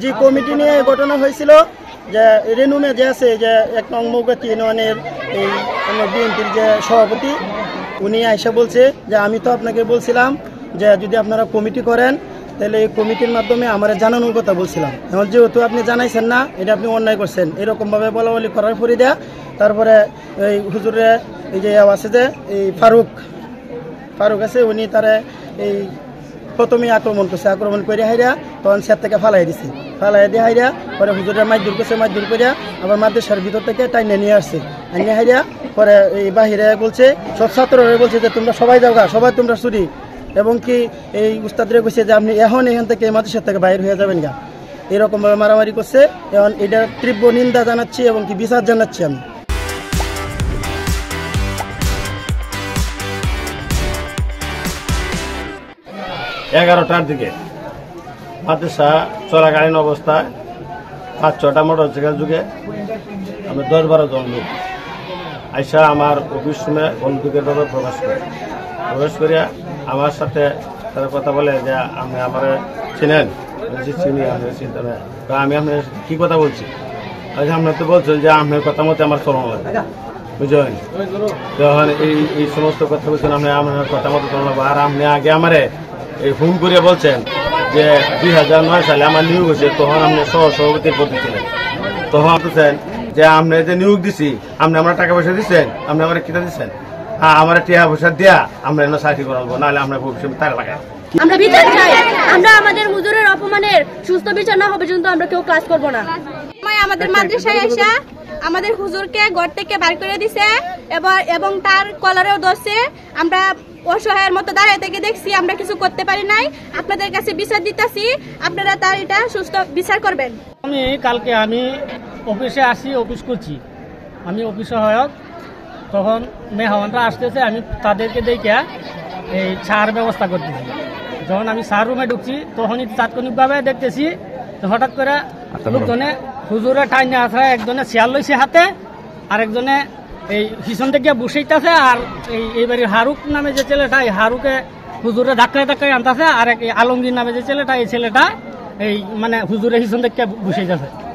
যে কমিটি নিয়ে ঘটনা হয়েছিল যে রেনুমে যে আছে যে ১ নং মৌগাতি ইউনিয়নের এই বিএনপির যে সভাপতি উনি আইসা বলছে যে আমি তো আপনাকে বলছিলাম যে যদি আপনারা কমিটি করেন তাহলে এই কমিটির মাধ্যমে আমার জানানোর কথা বলছিলাম। এখন যেহেতু আপনি জানাইছেন না, এটা আপনি অন্যায় করছেন, এরকমভাবে বলা করার পরে দেয়া তারপরে এই হুজুরে এই যে আছে যে এই ফারুক আছে উনি তারা এই প্রথমেই আক্রমণ করছে, আক্রমণ করে হাইরা তখন স্যার থেকে ফালাই দিছে, ফালাই দিয়ে হাইরা পরে হুজুরে মাইদুর করছে, মাইদুর করে আবার মাদ্রাসার ভিতর থেকে টাইনে নিয়ে আসছে, আইনে হাইরা পরে এই বাহিরে বলছে সব ছাত্ররা বলছে যে তোমরা সবাই যাও গা, সবাই তোমরা চুরি, এবং কি এই উস্তাদরে কইছে যে আপনি এখন এখান থেকে এই মাদ্রাসা থেকে বাইর হয়ে যাবেন গা, এরকমভাবে মারামারি করছে। এখন এটার তীব্র নিন্দা জানাচ্ছি এবং কি বিচার জানাচ্ছি আমি। 11টার দিকে মাদ্রাসা চলাকালীন অবস্থায় ৫-৬টা মোটরসাইকেল যুগে আমি ১০-১২ জন লোক আইসা আমার অফিস রুমে বন্দুকের ভাবে প্রবেশ করিয়া আমার সাথে তারা কথা বলে যে আপনি আমার চিনেন, চিনি, আপনি চিন্তা নেই, আমি আপনার কি কথা বলছি, আপনার তো বলছেন যে আপনার কথা মতো আমার চলন লাগে, বুঝলেন? তখন এই সমস্ত কথা বলছেন আপনি আপনার কথা মতো চলন লাগবে। আর আপনি আগে আমারে এই ফোন করে বলছেন যে 2009 সালে আমার নিয়োগ হয়েছে, তখন আপনি সহসভাপতির পদে ছিলেন, তখন বলছেন যে আপনি যে নিয়োগ দিছি আপনি আমার টাকা পয়সা দিচ্ছেন, আপনি আমার কিনা দিচ্ছেন, আমার টাকা পয়সা দিয়া আমরা এনে চাকরি করাবো, নাহলে আমরা ভবিষ্যতে তার লাগাই। আমরা বিচার চাই, আমরা আমাদের হুজুরের অপমানের সুস্থ বিচার না হবে পর্যন্ত আমরা কেউ ক্লাস করবো না। আমাদের মাদ্রাসায় এসে আমাদের হুজুরকে ঘর থেকে বার করে দিছে এবং তার কলারেও ধরছে, আমরা অসহায়ের মতো দাঁড়ায় থেকে দেখছি, আমরা কিছু করতে পারি নাই। আপনাদের কাছে বিচার দিতেছি, আপনারা তার এটা সুস্থ বিচার করবেন। কালকে আমি অফিসে আসি, অফিস করছি, আমি অফিস সহায়ক, তখন মেহমানরা আসতেছে, আমি তাদেরকে দেখে এই ছাড় ব্যবস্থা করতেছি। যখন আমি সার রুমে ঢুকছি তখনই তাৎক্ষণিকভাবে দেখতেছি হঠাৎ করে লোকজনে হুজুরে টাইনে আসা, একজনে চেয়ার লইছে হাতে, আর একজনে এই পিছন থেকে বসেইতেছে, আর এইবারে হারুক নামে যে ছেলেটা, এই হারুকে হুজুরে ধাক্কায় আনতেছে, আর এক আলমগীর নামে যে ছেলেটা, এই ছেলেটা এই মানে হুজুরে পিছন থেকে বসেইতেছে।